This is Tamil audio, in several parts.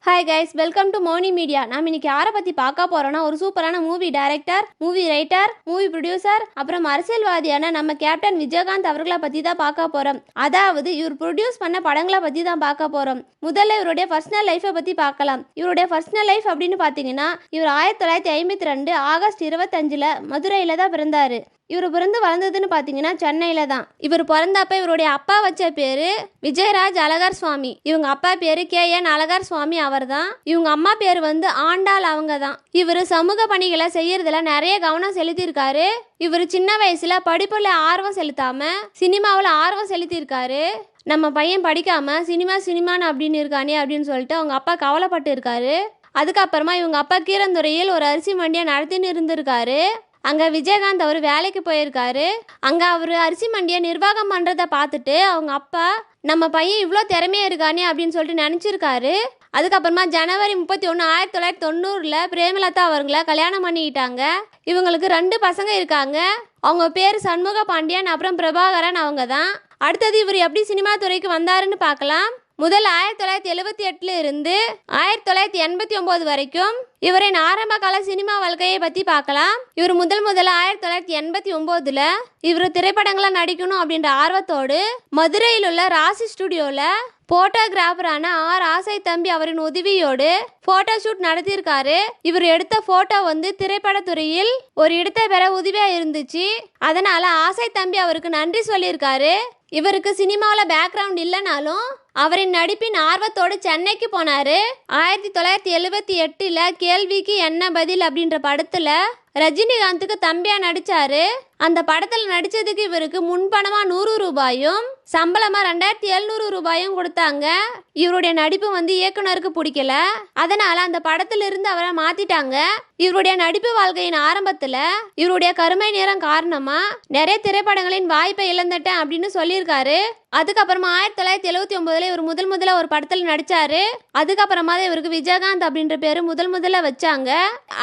Hi guys, welcome to Moni media. நாம் இன்னைக்கு யாரை பற்றி பார்க்க போகிறோன்னா, ஒரு சூப்பரான movie director, movie writer, movie producer, அப்புறம் அரசியல்வாதியான நம்ம கேப்டன் விஜயகாந்த் அவர்களை பற்றி தான் பார்க்க போகிறோம். அதாவது இவர் ப்ரொடியூஸ் பண்ண படங்களை பற்றி தான் பார்க்க போகிறோம். முதல்ல இவருடைய பர்சனல் லைஃப்பை பற்றி பார்க்கலாம். இவருடைய பர்சனல் லைஃப் அப்படின்னு பார்த்தீங்கன்னா, இவர் 1952 ஆகஸ்ட் 25 மதுரையில் தான் பிறந்தார். இவர் பிறந்து வளர்ந்ததுன்னு பார்த்தீங்கன்னா சென்னையில் தான். இவர் பிறந்தப்ப இவருடைய அப்பா வச்ச பேர் விஜயராஜ் அழகர் சுவாமி. இவங்க அப்பா பேர் KN அழகர் சுவாமி அவர் தான். இவங்க அம்மா பேர் ஆண்டாள் அவங்க தான். இவர் சமூக பணிகளை செய்யறதுல நிறைய கவனம் செலுத்தியிருக்காரு. இவர் சின்ன வயசுல படிப்புல ஆர்வம் செலுத்தாம சினிமாவில் ஆர்வம் செலுத்தியிருக்காரு. நம்ம பையன் படிக்காம சினிமான்னு அப்படின்னு இருக்கானே அப்படின்னு சொல்லிட்டு அவங்க அப்பா கவலைப்பட்டு இருக்காரு. அதுக்கப்புறமா இவங்க அப்பா கீரந்துறையில் ஒரு அரிசி மண்டியை நடத்தின்னு இருந்திருக்காரு. அங்கே விஜயகாந்த் அவர் வேலைக்கு போயிருக்காரு. அங்கே அவர் அரிசி மண்டியை நிர்வாகம் பண்ணுறதை பார்த்துட்டு அவங்க அப்பா நம்ம பையன் இவ்வளோ திறமையாக இருக்கானே அப்படின்னு சொல்லிட்டு நினச்சிருக்காரு. அதுக்கப்புறமா ஜனவரி 31, 1990 பிரேமலதா அவங்கள கல்யாணம் பண்ணிக்கிட்டாங்க. இவங்களுக்கு 2 பசங்க இருக்காங்க. அவங்க பேர் சண்முக பாண்டியன் அப்புறம் பிரபாகரன் அவங்க தான். அடுத்தது இவர் எப்படி சினிமா துறைக்கு வந்தாருன்னு பார்க்கலாம். முதல் 1978 இருந்து 1989 வரைக்கும் இவரின் ஆரம்ப கால சினிமா வாழ்க்கையை பற்றி பார்க்கலாம். இவர் முதல் 1989 இவர் திரைப்படங்களை நடிக்கணும் அப்படின்ற ஆர்வத்தோடு மதுரையில் உள்ள ராசி ஸ்டுடியோவில் போட்டோகிராஃபரான ஆசை தம்பி அவரின் உதவியோடு போட்டோ ஷூட் நடத்தியிருக்காரு. இவர் எடுத்த போட்டோ திரைப்படத்துறையில் ஒரு இடத்தை பெற உதவியாக இருந்துச்சு. அதனால ஆசை தம்பி அவருக்கு நன்றி சொல்லியிருக்காரு. இவருக்கு சினிமாவில் பேக்ரவுண்ட் இல்லைனாலும் அவரின் நடிப்பின் ஆர்வத்தோடு சென்னைக்கு போனாரு. 1978 கேள்விக்கு என்ன பதில் அப்படின்ற படத்துல ரஜினிகாந்துக்கு தம்பியா நடிச்சாரு. அந்த படத்துல நடிச்சதுக்கு இவருக்கு முன்பணமா 100 ரூபாயும் சம்பளமா 2700 ரூபாயும் கொடுத்தாங்க. இவருடைய நடிப்பு இயக்குனருக்கு பிடிக்கல. அதனால அந்த படத்துல இருந்து அவரை மாத்திட்டாங்க. இவருடைய நடிப்பு வாழ்க்கையின் ஆரம்பத்துல இவருடைய கருமை நேரம் காரணமா நிறைய திரைப்படங்களின் வாய்ப்பை இழந்துட்டேன் அப்படின்னு சொல்லியிருக்காரு. அதுக்கப்புறமா 1979 இவர் முதல்ல ஒரு படத்துல நடிச்சாரு. அதுக்கப்புறமா இவருக்கு விஜயகாந்த் அப்படின்ற பேரு முதல்ல வச்சாங்க.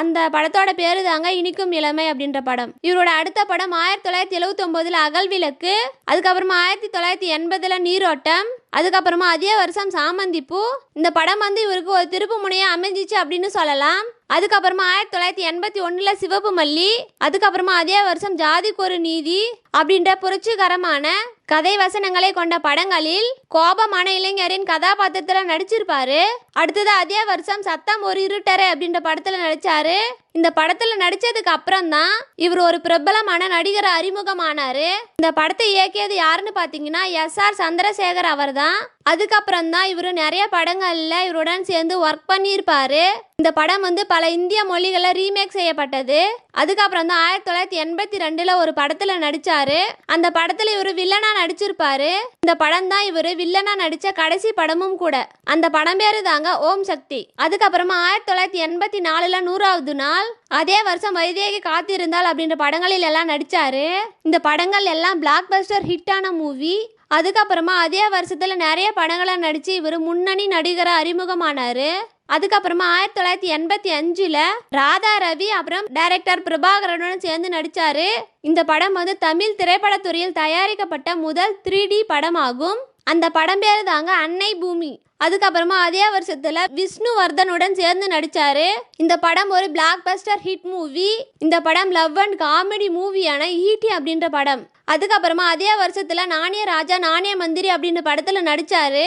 அந்த படத்தோட பேரு தாங்க இனிக்கும் இளமை அப்படின்ற படம். இவரோட அடுத்த படம் 1979 அகல் விளக்கு. அதுக்கப்புறமா 1980 நீரோட்டம். அதுக்கப்புறமா அதே வருஷம் சாமந்திப்பூ. இந்த படம் இவருக்கு ஒரு திருப்பு முனையா அமைஞ்சிச்சு அப்படின்னு சொல்லலாம். அதுக்கப்புறமா 1981 சிவப்பு மல்லி. அதுக்கப்புறமா அதே வருஷம் ஜாதிக்கு ஒரு நீதி அப்படின்ற புரட்சிகரமான கதை வசனங்களை கொண்ட படங்களில் கோபமான இளைஞரின் கதாபாத்திரத்துல நடிச்சிருப்பாரு. அடுத்தது அதே வருஷம் சத்தம் ஒரு இருட்டரை அப்படின்ற படத்துல நடிச்சாரு. இந்த படத்துல நடிச்சதுக்கு அப்புறம் தான் இவர் ஒரு பிரபலமான நடிகர் அறிமுகமானாரு. இந்த படத்தை இயக்கியது யாருன்னு பாத்தீங்கன்னா SR சந்திரசேகர் அவர் தான். அதுக்கப்புறம் தான் இவர் நிறைய படங்கள்ல இவருடன் சேர்ந்து ஒர்க் பண்ணியிருப்பாரு. இந்த படம் பல இந்திய மொழிகளில் ரீமேக் செய்யப்பட்டது. அதுக்கப்புறம் தான் 1982 ஒரு படத்துல நடிச்சாரு. அந்த படத்துல இவர் வில்லனா நடிச்சிருப்பாரு. இந்த படம் தான் இவர் வில்லனா நடிச்ச கடைசி படமும் கூட. அந்த படம் பேரு தாங்க ஓம் சக்தி. அதுக்கப்புறமா 1984 100வது நாள். அதே வருஷம் வைதேகி காத்திருந்தால் அப்படின்ற படங்களில் எல்லாம் நடிச்சாரு. இந்த படங்கள் எல்லாம் பிளாக் பஸ்டர் ஹிட்டான மூவி. அதுக்கப்புறமா அதே வருஷத்துல நிறைய படங்களை நடிச்சு இவர் முன்னணி நடிகரை அறிமுகமானாரு. அதுக்கப்புறமா 1985 ராதா ரவி அப்புறம் டைரக்டர் பிரபாகரனுடன் சேர்ந்து நடிச்சாரு. இந்த படம் தமிழ் திரைப்படத்துறையில் தயாரிக்கப்பட்ட முதல் 3D படமாகும். அந்த படம் பேரு தாங்க அன்னை பூமி. அதுக்கப்புறமா அதே வருஷத்துல விஷ்ணுவர்தனுடன் சேர்ந்து நடிச்சாரு. இந்த படம் ஒரு பிளாக் பஸ்டர் ஹிட் மூவி. இந்த படம் லவ் அண்ட் காமெடி மூவியான ஈட்டி அப்படின்ற படம். அதுக்கப்புறமா அதே வருஷத்துல நானே ராஜா நானே மந்திரி அப்படின்ற படத்துல நடிச்சாரு.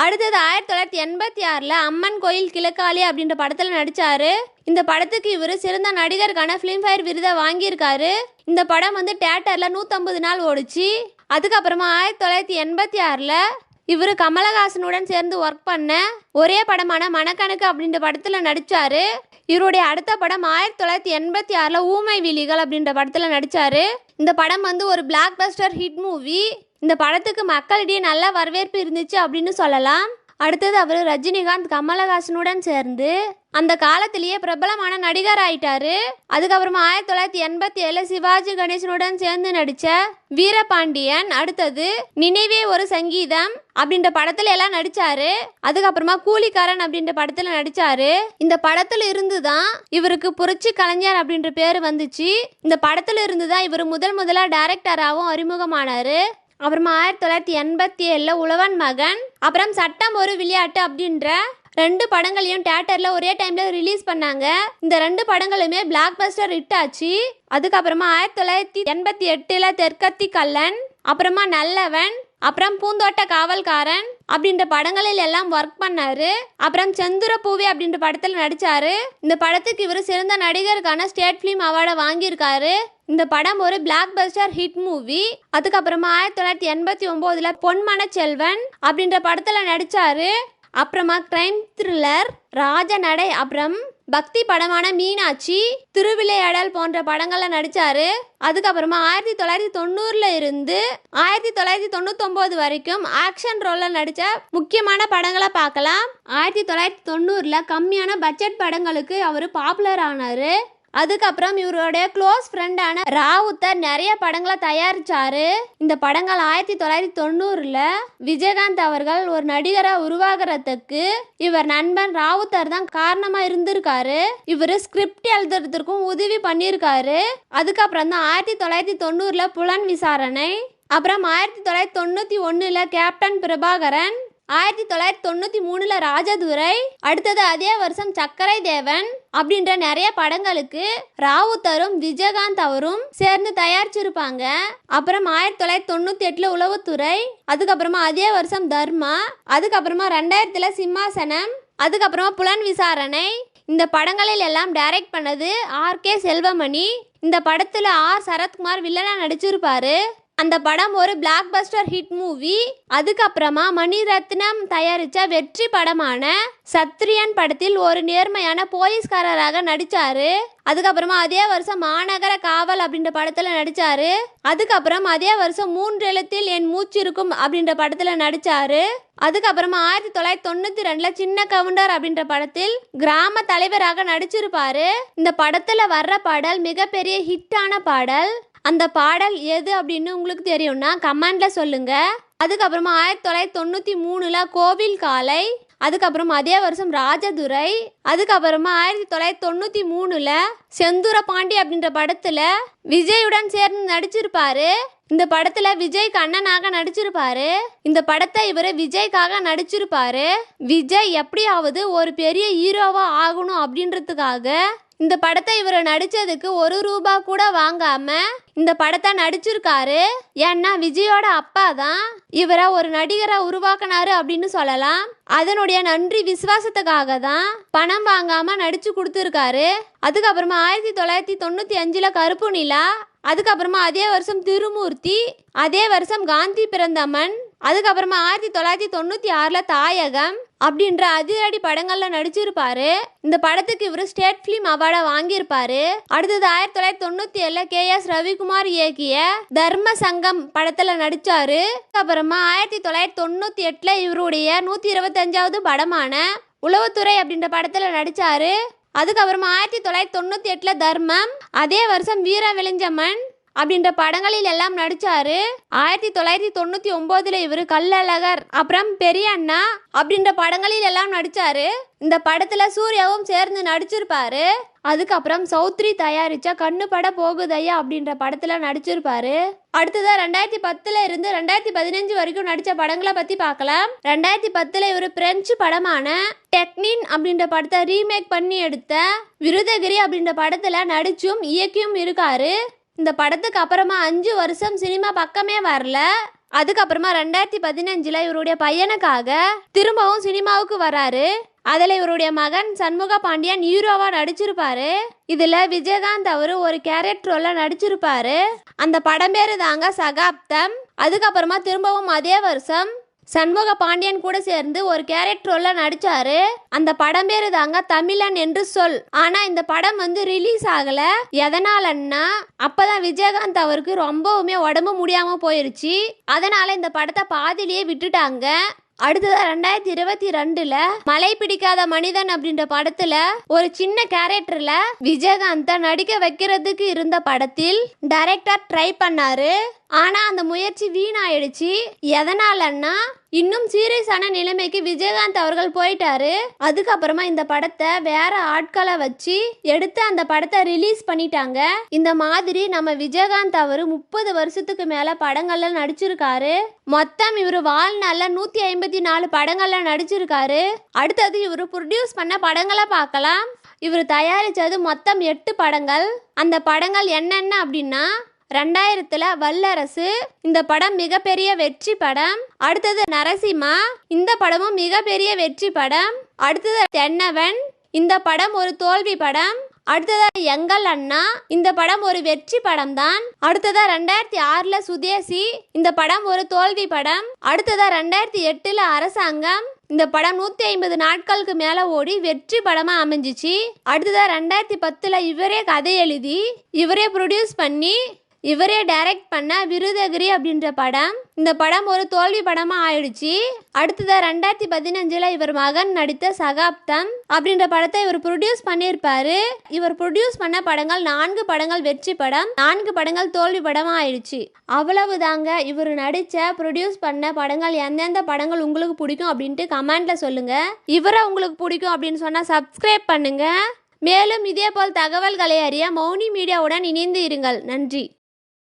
அடுத்தது 1986 அம்மன் கோயில் கிழக்காளி அப்படின்ற படத்துல நடிச்சாரு. இந்த படத்துக்கு இவர் சிறந்த நடிகருக்கான பிலிம்பேர் விருதை வாங்கியிருக்காரு. இந்த படம் தியேட்டர்ல 150 நாள் ஓடிச்சு. அதுக்கப்புறமா 1986 இவர் கமலஹாசனுடன் சேர்ந்து ஒர்க் பண்ண ஒரே படமான மனக்கணக்கு அப்படின்ற படத்துல நடிச்சாரு. இவருடைய அடுத்த படம் 1986 ஊமை விழிகள் அப்படின்ற படத்துல நடிச்சாரு. இந்த படம் ஒரு பிளாக் பஸ்டர் ஹிட் மூவி. இந்த படத்துக்கு மக்களிடையே நல்ல வரவேற்பு இருந்துச்சு அப்படின்னு சொல்லலாம். அடுத்தது அவர் ரஜினிகாந்த் கமலஹாசனுடன் சேர்ந்து அந்த காலத்திலேயே பிரபலமான நடிகர் ஆயிட்டாரு. அதுக்கப்புறமா 1987 சிவாஜி கணேசனுடன் சேர்ந்து நடிச்ச வீரபாண்டியன். அடுத்தது நினைவே ஒரு சங்கீதம் அப்படின்ற படத்துல எல்லாம் நடிச்சாரு. அதுக்கப்புறமா கூலிக்காரன் அப்படின்ற படத்துல நடிச்சாரு. இந்த படத்துல இருந்து தான் இவருக்கு புரட்சி கலைஞர் அப்படின்ற பேரு வந்துச்சு. இந்த படத்துல இருந்து தான் இவர் முதலா டைரக்டராகவும் அறிமுகமானாரு. அப்புறமா 1987 உழவன் மகன், அப்புறம் சட்டம் ஒரு விளையாட்டு அப்படின்ற 2 படங்களையும் தியேட்டர்ல ஒரே டைம்ல ரிலீஸ் பண்ணாங்க. இந்த 2 படங்களுமே பிளாக் பஸ்டர் ஹிட் ஆச்சு. அதுக்கப்புறமா 1988 தெற்கத்தி கல்லன், அப்புறமா நல்லவன், அப்புறம் பூந்தோட்ட காவல்காரன் அப்படின்ற படங்களில் எல்லாம் ஒர்க் பண்ணாரு. அப்புறம் செந்துர பூவி அப்படின்ற படத்தில் நடிச்சாரு. இந்த படத்துக்கு இவர் சிறந்த நடிகருக்கான ஸ்டேட் ஃபிலிம் அவார்டை வாங்கியிருக்காரு. இந்த படம் ஒரு பிளாக் பஸ்டர் ஹிட் மூவி. அதுக்கப்புறமா 1989 பொன்மன செல்வன் அப்படின்ற படத்துல நடிச்சாரு. அப்புறமா கிரைம் த்ரில்லர் ராஜநடை, அப்புறம் பக்தி படமான மீனாட்சி, திருவிளையாடல் போன்ற படங்கள்ல நடிச்சாரு. அதுக்கப்புறமா 1990 இருந்து 1999 வரைக்கும் ஆக்ஷன் ரோல்ல நடிச்ச முக்கியமான படங்களை பார்க்கலாம். 1990 கம்மியான பட்ஜெட் படங்களுக்கு அவர் பாப்புலர் ஆனாரு. அதுக்கப்புறம் இவருடைய க்ளோஸ் ஃப்ரெண்டான ராவுத்தர் நிறைய படங்களை தயாரிச்சாரு. இந்த படங்கள் 1990 விஜயகாந்த் அவர்கள் ஒரு நடிகரை உருவாகிறதுக்கு இவர் நண்பன் ராவுத்தர் தான் காரணமா இருந்திருக்காரு. இவர் ஸ்கிரிப்ட் எழுதுறதுக்கும் உதவி பண்ணியிருக்காரு. அதுக்கப்புறம் தான் 1990 புலன் விசாரணை, அப்புறம் 1991 கேப்டன் பிரபாகரன், 1993 ராஜதுரை, அடுத்தது அதே வருஷம் சக்கரை தேவன் அப்படின்ற நிறைய படங்களுக்கு ராவுத்தரும் விஜயகாந்த் அவரும் சேர்ந்து தயாரிச்சிருப்பாங்க. அப்புறம் 1998 உளவுத்துறை, அதுக்கப்புறமா அதே வருஷம் தர்மா, அதுக்கப்புறமா 2000 சிம்மாசனம், அதுக்கப்புறமா புலன் விசாரணை. இந்த படங்களில் எல்லாம் டைரக்ட் பண்ணது R.K. செல்வமணி. இந்த படத்துல R. சரத்குமார் வில்லனா நடிச்சிருப்பாரு. அந்த படம் ஒரு பிளாக் பஸ்டர் ஹிட் மூவி. அதுக்கப்புறமா மணிரத்னம் தயாரிச்ச வெற்றி படமான சத்ரியன் படத்தில் ஒரு நேர்மையான போலீஸ்காரராக நடிச்சாரு. அதுக்கப்புறமா அதே வருஷம் மாநகர காவல் அப்படின்ற படத்துல நடிச்சாரு. அதுக்கப்புறம் அதே வருஷம் 3 எழுத்தில் என் மூச்சிருக்கும் அப்படின்ற படத்துல நடிச்சாரு. அதுக்கப்புறமா 1992 சின்ன கவுண்டர் அப்படின்ற படத்தில் கிராம தலைவராக நடிச்சிருப்பாரு. இந்த படத்துல வர்ற பாடல் மிகப்பெரிய ஹிட்டான பாடல். அந்த பாடல் எது அப்படின்னு உங்களுக்கு தெரியும்னா கமெண்ட்ல சொல்லுங்க. அதுக்கப்புறமா 1993 கோவில் காலை, அதுக்கப்புறம் அதே வருஷம் ராஜதுரை, அதுக்கப்புறமா 1993 செந்தூர பாண்டி அப்படின்ற படத்துல விஜயுடன் சேர்ந்து நடிச்சிருப்பாரு. இந்த படத்துல விஜய் கண்ணனாக நடிச்சிருப்பாரு. இந்த படத்தை இவர் விஜய்க்காக நடிச்சிருப்பாரு. விஜய் எப்படியாவது ஒரு பெரிய ஹீரோவா ஆகணும் அப்படின்றதுக்காக இந்த படத்தை இவர் நடிச்சதுக்கு ₹1 கூட வாங்காம இந்த படத்தை நடிச்சிருக்காரு. ஏன்னா விஜயோட அப்பா தான் இவரை ஒரு நடிகரை உருவாக்கினாரு அப்படின்னு சொல்லலாம். அதனுடைய நன்றி விசுவாசத்துக்காக தான் பணம் வாங்காம நடிச்சு கொடுத்துருக்காரு. அதுக்கப்புறமா 1995 கருப்பு நிலா, அதுக்கப்புறமா அதே வருஷம் திருமூர்த்தி, அதே வருஷம் காந்தி பிறந்தமன், அதுக்கப்புறமா 1996 தாயகம் அப்படின்ற அதிரடி படங்கள்ல நடிச்சிருப்பாரு. இந்த படத்துக்கு இவர் ஸ்டேட் ஃபிலிம் அவார்டை வாங்கியிருப்பாரு. அடுத்தது 1997 KS ரவிக்குமார் இயக்கிய தர்ம சங்கம் படத்துல நடிச்சாரு. அப்புறமா 1998 இவருடைய 125வது படமான உளவுத்துறை அப்படின்ற படத்துல நடிச்சாரு. அதுக்கப்புறமா 1998 தர்மம், அதே வருஷம் வீர விளைஞ்சமன் அப்படின்ற படங்களில் எல்லாம் நடிச்சாரு. 1999 இவர் கள்ளழகர், அப்புறம் பெரிய அண்ணா அப்படின்ற படங்களில் எல்லாம் நடிச்சாரு. இந்த படத்துல சூர்யாவும் சேர்ந்து நடிச்சிருப்பாரு. அதுக்கப்புறம் சௌத்ரி தயாரிச்ச கண்ணு பட போகுதையா அப்படின்ற படத்துல நடிச்சிருப்பாரு. அடுத்ததா 2010 இருந்து 2015 வரைக்கும் நடிச்ச படங்களை பத்தி பார்க்கலாம். 2010 இவர் பிரெஞ்சு படமான டெக்னின் அப்படின்ற படத்தை ரீமேக் பண்ணி எடுத்த விருதகிரி அப்படின்ற படத்துல நடிச்சும் இயக்கியும் இருக்காரு. இந்த படத்துக்கு அப்புறமா 5 வருஷம் சினிமா பக்கமே வரல. அதுக்கப்புறமா 2015 இவருடைய பையனுக்காக திரும்பவும் சினிமாவுக்கு வராரு. அதில் இவருடைய மகன் சண்முக பாண்டியன் ஹீரோவா நடிச்சிருப்பாரு. இதுல விஜயகாந்த் அவரு ஒரு கேரக்டர் ரோல்ல நடிச்சிருப்பாரு. அந்த படம் பேரு தாங்க சகாப்தம். அதுக்கப்புறமா திரும்பவும் அதே வருஷம் சண்முக பாண்டியன் கூட சேர்ந்து ஒரு கேரக்டர் ரோல்ல நடிச்சாரு. அந்த படம் பேரு தாங்க தமிழன் என்று சொல். ஆனா இந்த படம் ரிலீஸ் ஆகல. எதனாலன்னா அப்பதான் விஜயகாந்த் அவருக்கு ரொம்பவுமே உடம்பு முடியாம போயிருச்சு. அதனால இந்த படத்தை பாதிலேயே விட்டுட்டாங்க. அடுத்ததா 2022 மலை பிடிக்காத மனிதன் அப்படின்ற படத்துல ஒரு சின்ன கேரக்டர்ல விஜயகாந்த நடிக்க வைக்கிறதுக்கு இருந்த படத்தில் டைரக்டர் ட்ரை பண்ணாரு. ஆனா அந்த முயற்சி வீணாயிடுச்சு. எதனாலன்னா இன்னும் சீரியஸான நிலைமைக்கு விஜயகாந்த் அவர்கள் போயிட்டாரு. அதுக்கப்புறமா இந்த படத்தை வேற ஆட்களை வச்சு எடுத்து அந்த படத்தை ரிலீஸ் பண்ணிட்டாங்க. இந்த மாதிரி நம்ம விஜயகாந்த் அவரு 30 வருஷத்துக்கு மேல படங்கள்ல நடிச்சிருக்காரு. மொத்தம் இவரு வாழ்நாள்ல 154 படங்கள்ல நடிச்சிருக்காரு. அடுத்தது இவரு ப்ரொடியூஸ் பண்ண படங்களை பார்க்கலாம். இவர் தயாரிச்சது மொத்தம் 8 படங்கள். அந்த படங்கள் என்னென்ன அப்படின்னா 2000 வல்லரசு, இந்த படம் மிகப்பெரிய வெற்றி படம். அடுத்தது நரசிம்மா, இந்த படமும் மிகப்பெரிய வெற்றி படம். அடுத்தது தென்னவன், இந்த படம் ஒரு தோல்வி படம். அடுத்ததா எங்கள் அண்ணா, இந்த படம் ஒரு வெற்றி படம் தான். அடுத்ததா 2006 சுதேசி, இந்த படம் ஒரு தோல்வி படம். அடுத்ததா 2008 அரசாங்கம், இந்த படம் 150 நாட்களுக்கு மேல ஓடி வெற்றி படமா அமைஞ்சிச்சு. அடுத்ததா 2010 இவரே கதை எழுதி இவரே ப்ரொடியூஸ் பண்ணி இவரே டைரக்ட் பண்ண விருதகிரி அப்படின்ற படம். இந்த படம் ஒரு தோல்வி படமா ஆயிடுச்சு. அடுத்ததா 2015 இவர் மகன் நடித்த சகாப்தம் அப்படின்ற படத்தை இவர் ப்ரொடியூஸ் பண்ணியிருப்பாரு. இவர் ப்ரொடியூஸ் பண்ண படங்கள் 4 படங்கள் வெற்றி படம், 4 படங்கள் தோல்வி படமா ஆயிடுச்சு. அவ்வளவுதாங்க. இவர் நடிச்ச ப்ரொடியூஸ் பண்ண படங்கள் எந்தெந்த படங்கள் உங்களுக்கு பிடிக்கும் அப்படின்ட்டு கமெண்ட்ல சொல்லுங்க. இவரை உங்களுக்கு பிடிக்கும் அப்படின்னு சொன்னா சப்ஸ்கிரைப் பண்ணுங்க. மேலும் இதே போல் தகவல்களை அறிய மௌனி மீடியாவுடன் இணைந்து இருங்கள். நன்றி.